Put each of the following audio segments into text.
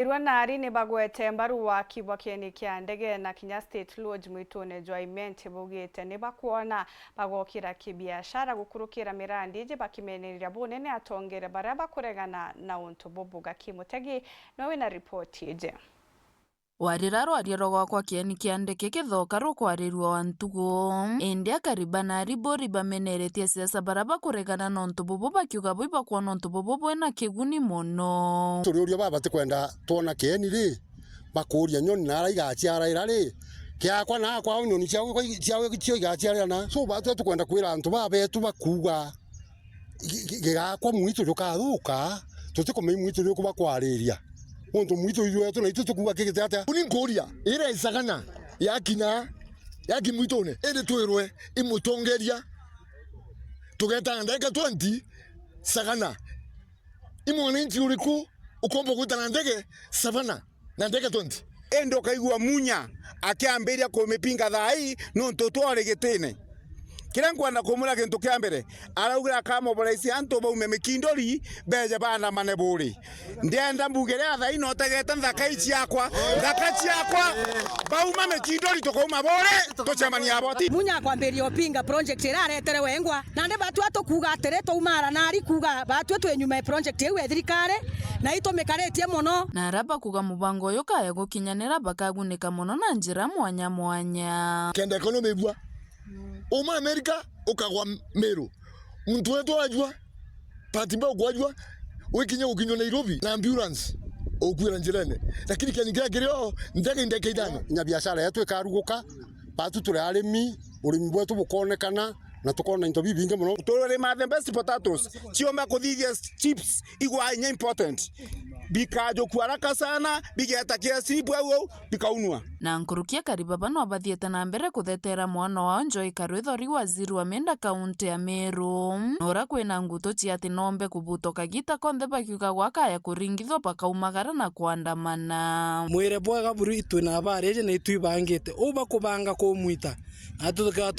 Irwanari ni bagwete mbaru wa kibwa kieni kia ndege na Kinya State Lodge mwitone Joyment bugite ni bakuona bagokira kibiashara gukurukira mirandi je bakimenerera bonene atongere baraba kuregana na untu bubuga kimutegi nowe na report je Wariraro ariero kwa kieni kia ndege kithoka rukwarirwa wantugo indi akaribana aribori bameneretie siasa baraba kuregana na untu bubu bakiuga buiba kwa untu bubu na kiguni muno turio baba tikwenda tona kieni ri bakuria nyoni na araigaciara irari kiakwa na kwa nyoni cio igaciara na so batu tukwenda kwira antu babetu bakuga gigakwa mwitu rukathuka tutikume mwitu ri kubakwariria untu mwitu yetu na itu tukuga kigite atia uni ngoria ira isagana yaki mwitone ende twirwe imutongeria tugeta ndeka 20 sagana imone nti uriku ukombo kutana ndege savana na ndege 20 endo kaigua munya akiamberia kumipinga thai no ntotware gitine kira ngwanda kumura kintu kia mbere araugira kamoboraisi antu baume mikindori beje bana maneburi ndienda mbugere thai no tegete nthaka ciakwa bauma mikindori tukuma bore tucemania aboti munya kwamberia opinga project iraretere wengwa na ndi batu atukuga atere tuumara na ari kuga batu twenyume project ewe thirikare na itumikaretie muno na araba kuga mubango uyu kaya gukinyanira bakagunika muno na njira mwanya kenda economy bua Uma Amerika ukagwa Meru mtu wetu ajua patiba ugwajwa wekinye ukinyo Nairobi na ambulance okwira njirene lakini kyanyigira kiryo ndeke idano nya biashara yetu ikaruguka batu turi arimi urimi bwetu bukonekana na tukona into bibinge muno turore the best potatoes chiomba kuthithia chips igwa nya important bikajo kuaraka sana bigeta kiasi bwao bikaunwa na nkurukia karibaba no bathiete na mbere kuthetera mwana wa Joy Karwithori waziri wa menda kaunti ya Meru nora kwina nguto ciati nombe kubutoka gita konthe bakiuga gwakaya kuringithwa bakaumagara na kuandamana mwire bwaga buru itwina abareje na itwibangite uba kubanga kumwita atuka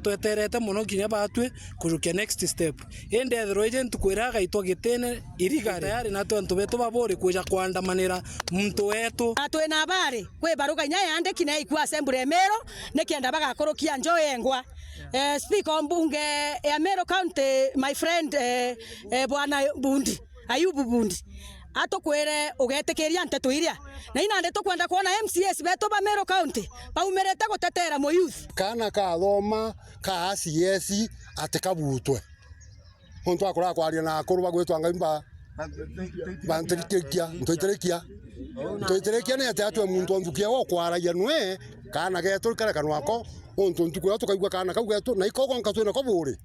tweterete muno kinya batwe kurukia next step ende ethroje ntukwiraga itwa gitene iriga tayari na twantu betu babore kuja kuandamanira muntu wetu atwina abare kwe baruga nya yande kina ikwa assembly Meru nekienda bagakorokia Joy engwa speaker mbunge ya Meru County my friend bwana Bundi Ayubu Bundi atokwere ugetekeria nteto iria na inande tukwenda kuona MCS beto ba Meru County baumerete gutetera mo youth kana ka thoma ka CS atekabutwe onto akora kwaria na akuru bagwetwa ngaimba banterekia ntoiterekia ne atatu muntu ondukia wo kwaragia nwe kana getu kare kanwako onto ntuko tukaigwa kana kau getu na ikogo nkatwena ko buri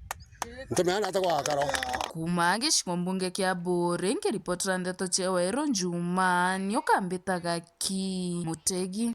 ntemeana atakwa akaro kuma gicigo mbunge kia Buri nkiripotera ndeto cia Wairo Njuma nio kambitaga ki Mutegi.